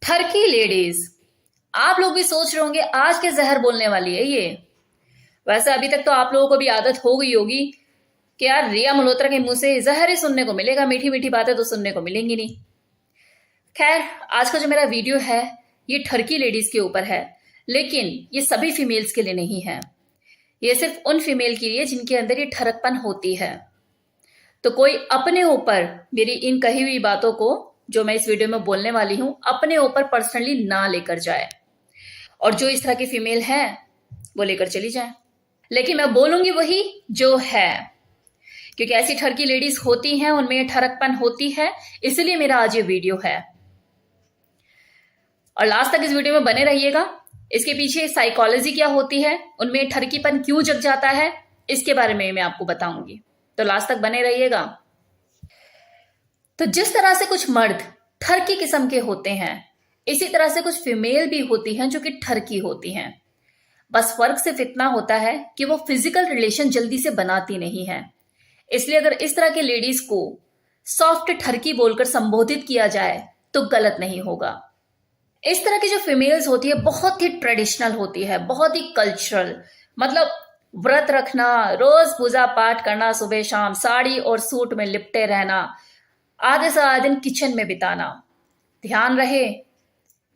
ठरकी ladies. आप लोग भी सोच रहे होंगे आज के जहर बोलने वाली है ये। वैसे अभी तक तो आप लोगों को भी आदत हो गई होगी कि यार रिया मल्होत्रा के मुंह से जहर ही सुनने को मिलेगा, मीठी मीठी बातें तो सुनने को मिलेंगी नहीं। खैर, आज का जो मेरा वीडियो है ये ठरकी लेडीज के ऊपर है, लेकिन ये सभी फीमेल्स के लिए नहीं है। ये सिर्फ उन फीमेल के लिए जिनके अंदर ये ठरकपन होती है। तो कोई अपने ऊपर मेरी इन कही हुई बातों को जो मैं इस वीडियो में बोलने वाली हूं अपने ऊपर पर्सनली ना लेकर जाए, और जो इस तरह की फीमेल है वो लेकर चली जाए। लेकिन मैं बोलूंगी वही जो है, क्योंकि ऐसी ठरकी लेडीज होती हैं, उनमें ये ठरकपन होती है, इसलिए मेरा आज ये वीडियो है। और लास्ट तक इस वीडियो में बने रहिएगा। इसके पीछे साइकोलॉजी क्या होती है, उनमें ठरकीपन क्यों जग जाता है, इसके बारे में मैं आपको बताऊंगी, तो लास्ट तक बने रहिएगा। तो जिस तरह से कुछ मर्द ठरकी किस्म के होते हैं, इसी तरह से कुछ फीमेल भी होती हैं जो कि ठरकी होती हैं। बस फर्क सिर्फ इतना होता है कि वो फिजिकल रिलेशन जल्दी से बनाती नहीं है। इसलिए अगर इस तरह के लेडीज को सॉफ्ट ठरकी बोलकर संबोधित किया जाए तो गलत नहीं होगा। इस तरह की जो फीमेल्स होती है बहुत ही ट्रेडिशनल होती है, बहुत ही कल्चरल। मतलब व्रत रखना, रोज पूजा पाठ करना, सुबह शाम साड़ी और सूट में लिपटे रहना, आधे से आधे दिन किचन में बिताना। ध्यान रहे,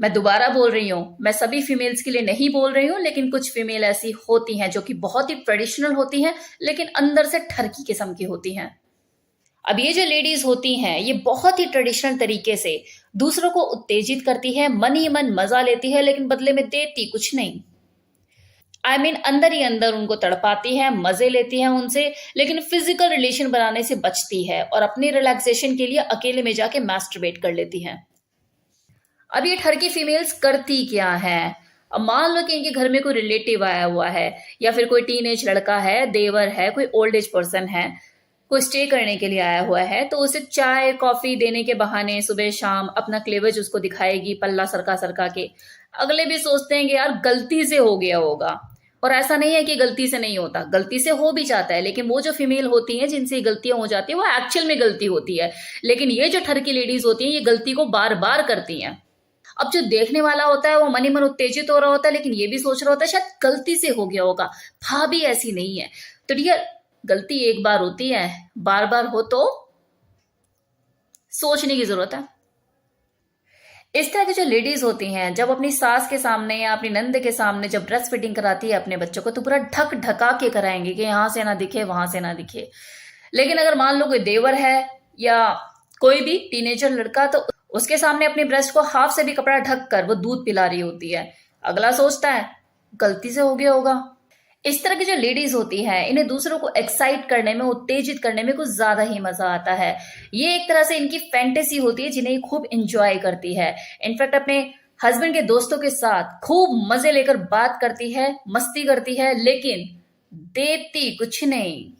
मैं दोबारा बोल रही हूं, मैं सभी फीमेल्स के लिए नहीं बोल रही हूं, लेकिन कुछ फीमेल ऐसी होती हैं जो कि बहुत ही ट्रेडिशनल होती हैं लेकिन अंदर से ठरकी किस्म की होती हैं। अब ये जो लेडीज होती हैं ये बहुत ही ट्रेडिशनल तरीके से दूसरों को उत्तेजित करती है, मन ही मन मजा लेती है, लेकिन बदले में देती कुछ नहीं। अंदर ही अंदर उनको तड़पाती है, मजे लेती है उनसे, लेकिन फिजिकल रिलेशन बनाने से बचती है और अपनी रिलैक्सेशन के लिए अकेले में जाके मैस्टरबेट कर लेती है। अब ये ठरकी फीमेल्स करती क्या है? अब मान लो कि इनके घर में कोई रिलेटिव आया हुआ है, या फिर कोई टीनेज लड़का है, देवर है, कोई ओल्ड एज पर्सन है, कोई स्टे करने के लिए आया हुआ है, तो उसे चाय कॉफी देने के बहाने सुबह शाम अपना क्लेवेज उसको दिखाएगी, पल्ला सरका सरका के। अगले भी सोचते हैं कि यार गलती से हो गया होगा, और ऐसा नहीं है कि गलती से नहीं होता, गलती से हो भी जाता है, लेकिन वो जो फीमेल होती हैं जिनसे गलतियां हो जाती है वो एक्चुअल में गलती होती है। लेकिन ये जो ठरकी लेडीज होती हैं ये गलती को बार बार करती हैं। अब जो देखने वाला होता है वो मन ही मन उत्तेजित हो रहा होता है, लेकिन ये भी सोच रहा होता है शायद गलती से हो गया होगा, भाभी ऐसी नहीं है। तो डियर, गलती एक बार होती है, बार बार हो तो सोचने की जरूरत है। इस तरह की जो लेडीज होती हैं जब अपनी सास के सामने या अपनी नंद के सामने जब ब्रेस्ट फीडिंग कराती है अपने बच्चों को, तो पूरा ढक ढका के कराएंगे कि यहां से ना दिखे वहां से ना दिखे। लेकिन अगर मान लो कोई देवर है या कोई भी टीनेजर लड़का, तो उसके सामने अपने ब्रेस्ट को हाफ से भी कपड़ा ढक कर वो दूध पिला रही होती है, अगला सोचता है गलती से हो गया होगा। इस तरह की जो लेडीज होती है इन्हें दूसरों को एक्साइट करने में, उत्तेजित करने में कुछ ज्यादा ही मजा आता है। ये एक तरह से इनकी फैंटेसी होती है जिन्हें खूब एंजॉय करती है। इनफैक्ट अपने हस्बैंड के दोस्तों के साथ खूब मजे लेकर बात करती है, मस्ती करती है, लेकिन देती कुछ नहीं।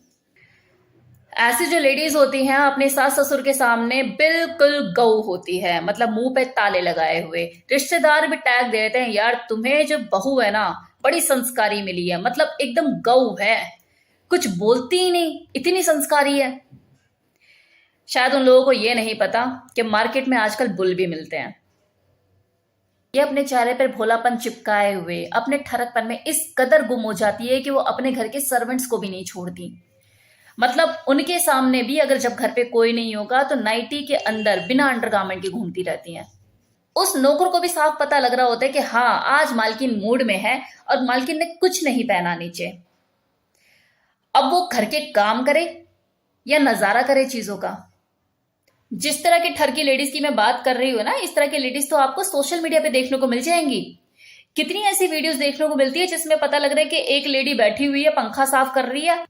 ऐसी जो लेडीज होती हैं अपने सास ससुर के सामने बिल्कुल गऊ होती है, मतलब मुंह पे ताले लगाए हुए। रिश्तेदार भी टैग दे देते हैं, यार तुम्हें जो बहू है ना बड़ी संस्कारी मिली है, मतलब एकदम गऊ है, कुछ बोलती ही नहीं, इतनी संस्कारी है। शायद उन लोगों को यह नहीं पता कि मार्केट में आजकल बुल भी मिलते हैं। ये अपने चेहरे पर भोलापन चिपकाए हुए अपने ठरकपन में इस कदर गुम हो जाती है कि वो अपने घर के सर्वेंट्स को भी नहीं छोड़ती। मतलब उनके सामने भी अगर जब घर पे कोई नहीं होगा तो नाइटी के अंदर बिना अंडरगारमेंट के घूमती रहती हैं। उस नौकर को भी साफ पता लग रहा होता है कि हाँ आज मालकिन मूड में है और मालकिन ने कुछ नहीं पहना नीचे। अब वो घर के काम करे या नजारा करे चीजों का। जिस तरह की ठरकी लेडीज की मैं बात कर रही हूँ ना, इस तरह की लेडीज तो आपको सोशल मीडिया पे देखने को मिल जाएंगी। कितनी ऐसी वीडियोस देखने को मिलती है जिसमें पता लग रहा है कि एक लेडी बैठी हुई है, पंखा साफ कर रही है,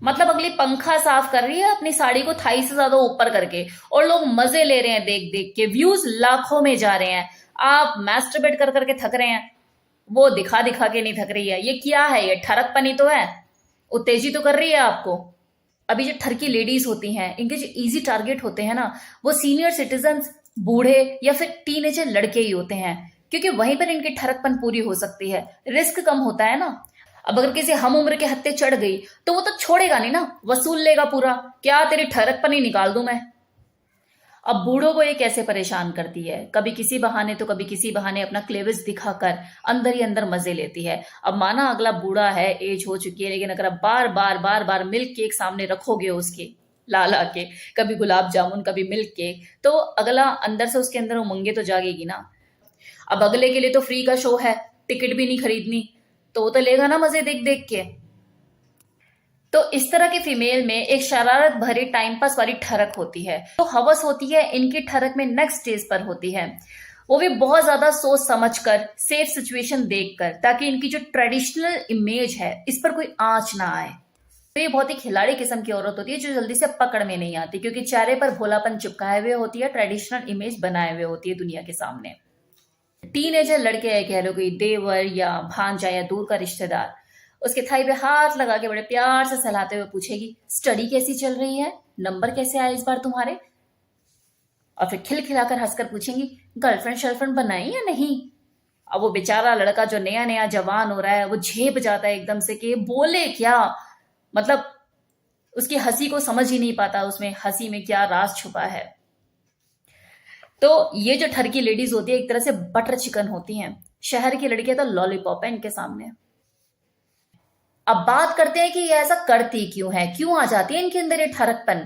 मतलब अगली पंखा साफ कर रही है अपनी साड़ी को थाई से ज्यादा ऊपर करके, और लोग मजे ले रहे हैं देख देख के, व्यूज लाखों में जा रहे हैं। आप मैस्टरबेट कर करके थक रहे हैं, वो दिखा दिखा के नहीं थक रही है। ये क्या है? ये ठरकपनी तो है, उत्तेजित तो कर रही है आपको। अभी जो ठरकी लेडीज होती हैं इनके जो इजी टारगेट होते हैं ना, वो सीनियर सिटीजन, बूढ़े या फिर टीनेजर लड़के ही होते हैं, क्योंकि वहीं पर इनकी ठरकपन पूरी हो सकती है, रिस्क कम होता है ना। अब अगर किसी हम उम्र के हत्ते चढ़ गई तो वो तो छोड़ेगा नहीं ना, वसूल लेगा पूरा, क्या तेरी ठरकपन ही निकाल दूं मैं। अब बूढ़ों को ये कैसे परेशान करती है, कभी किसी बहाने तो कभी किसी बहाने अपना क्लेविज दिखाकर अंदर ही अंदर मजे लेती है। अब माना अगला बूढ़ा है, एज हो चुकी है, लेकिन अगर आप बार बार मिल्क केक सामने रखोगे उसके ला ला के, कभी गुलाब जामुन कभी मिल्क केक, तो अगला अंदर से उसके अंदर उमंगे तो जागेगी ना। अब अगले के लिए तो फ्री का शो है, टिकट भी नहीं खरीदनी, तो वो तो लेगा ना मजे देख देख के। तो इस तरह के फीमेल में एक शरारत भरी टाइम पास वाली ठरक होती है, तो हवस होती है इनकी ठरक में नेक्स्ट स्टेज पर होती है, वो भी बहुत ज्यादा सोच समझकर, सेफ सिचुएशन देखकर, ताकि इनकी जो ट्रेडिशनल इमेज है इस पर कोई आंच ना आए। तो ये बहुत ही खिलाड़ी किस्म की औरत होती है जो जल्दी से पकड़ में नहीं आती, क्योंकि चेहरे पर भोलापन चिपकाए हुए होती है, ट्रेडिशनल इमेज बनाए हुए होती है दुनिया के सामने। टीनेजर लड़के है, कह लो कोई देवर या भांजा या दूर का रिश्तेदार, उसके थाई पे हाथ लगा के बड़े प्यार से सहलाते हुए पूछेगी, स्टडी कैसी चल रही है, नंबर कैसे आए इस बार तुम्हारे? और फिर खिलखिलाकर हंसकर पूछेंगी, गर्लफ्रेंड शर्लफ्रेंड बनाई या नहीं? अब वो बेचारा लड़का जो नया नया जवान हो रहा है वो झेप जाता है एकदम से कि बोले क्या, मतलब उसकी हंसी को समझ ही नहीं पाता, उसमें हंसी में क्या राज छुपा है। तो ये जो ठरकी लेडीज होती है एक तरह से बटर चिकन होती हैं, शहर की लड़कियां तो लॉलीपॉप है इनके सामने। अब बात करते हैं कि ये ऐसा करती क्यों है, क्यों आ जाती है इनके अंदर ये ठरकपन।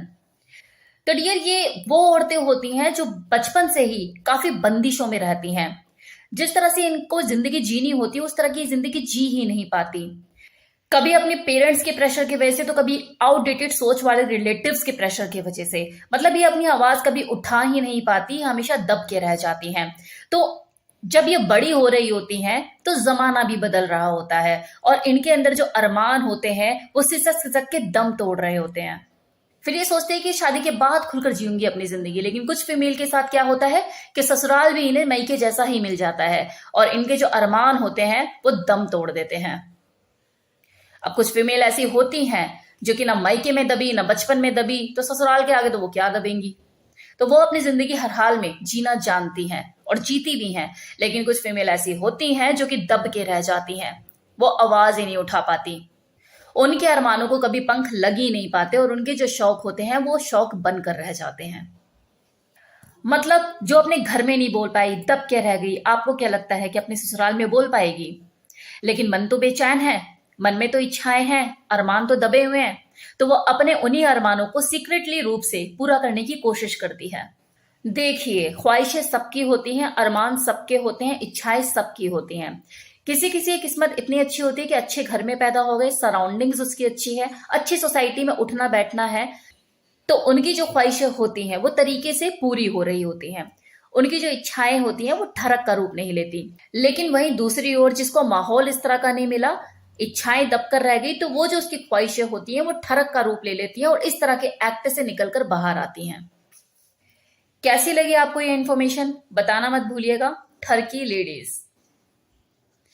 तो डियर, ये वो औरतें होती हैं जो बचपन से ही काफी बंदिशों में रहती हैं। जिस तरह से इनको जिंदगी जीनी होती है उस तरह की जिंदगी जी ही नहीं पाती, कभी अपने पेरेंट्स के प्रेशर की वजह से, तो कभी आउटडेटेड सोच वाले रिलेटिव्स के प्रेशर की वजह से। मतलब ये अपनी आवाज कभी उठा ही नहीं पाती, हमेशा दब के रह जाती हैं। तो जब ये बड़ी हो रही होती हैं तो जमाना भी बदल रहा होता है, और इनके अंदर जो अरमान होते हैं वो सिसक सिसक के दम तोड़ रहे होते हैं। फिर ये सोचते हैं कि शादी के बाद खुलकर जीऊंगी अपनी जिंदगी, लेकिन कुछ फीमेल के साथ क्या होता है कि ससुराल भी इन्हें मई के जैसा ही मिल जाता है, और इनके जो अरमान होते हैं वो दम तोड़ देते हैं। अब कुछ फीमेल ऐसी होती हैं जो कि ना मायके में दबी ना बचपन में दबी, तो ससुराल के आगे तो वो क्या दबेंगी, तो वो अपनी जिंदगी हर हाल में जीना जानती हैं और जीती भी हैं। लेकिन कुछ फीमेल ऐसी होती हैं जो कि दब के रह जाती हैं, वो आवाज ही नहीं उठा पाती, उनके अरमानों को कभी पंख लग ही नहीं पाते, और उनके जो शौक होते हैं वो शौक बनकर रह जाते हैं। मतलब जो अपने घर में नहीं बोल पाई, दब के रह गई, आपको क्या लगता है कि अपने ससुराल में बोल पाएगी? लेकिन मन तो बेचैन है, मन में तो इच्छाएं हैं, अरमान तो दबे हुए हैं, तो वो अपने उन्हीं अरमानों को सीक्रेटली रूप से पूरा करने की कोशिश करती है। देखिए, ख्वाहिशें सबकी होती हैं, अरमान सबके होते हैं, इच्छाएं सबकी होती हैं। किसी किसी की किस्मत इतनी अच्छी होती है कि अच्छे घर में पैदा हो गए, सराउंडिंग्स उसकी अच्छी है, अच्छी सोसाइटी में उठना बैठना है, तो उनकी जो ख्वाहिशें होती हैं वो तरीके से पूरी हो रही होती हैं, उनकी जो इच्छाएं होती हैं वो ठरक का रूप नहीं लेती। लेकिन वहीं दूसरी ओर जिसको माहौल इस तरह का नहीं मिला, इच्छाएं दबकर रह गई, तो वो जो उसकी ख्वाहिशें होती हैं वो ठरक का रूप ले लेती हैं और इस तरह के एक्ट से निकलकर बाहर आती हैं। कैसी लगी आपको ये इन्फॉर्मेशन, बताना मत भूलिएगा। ठरकी लेडीज।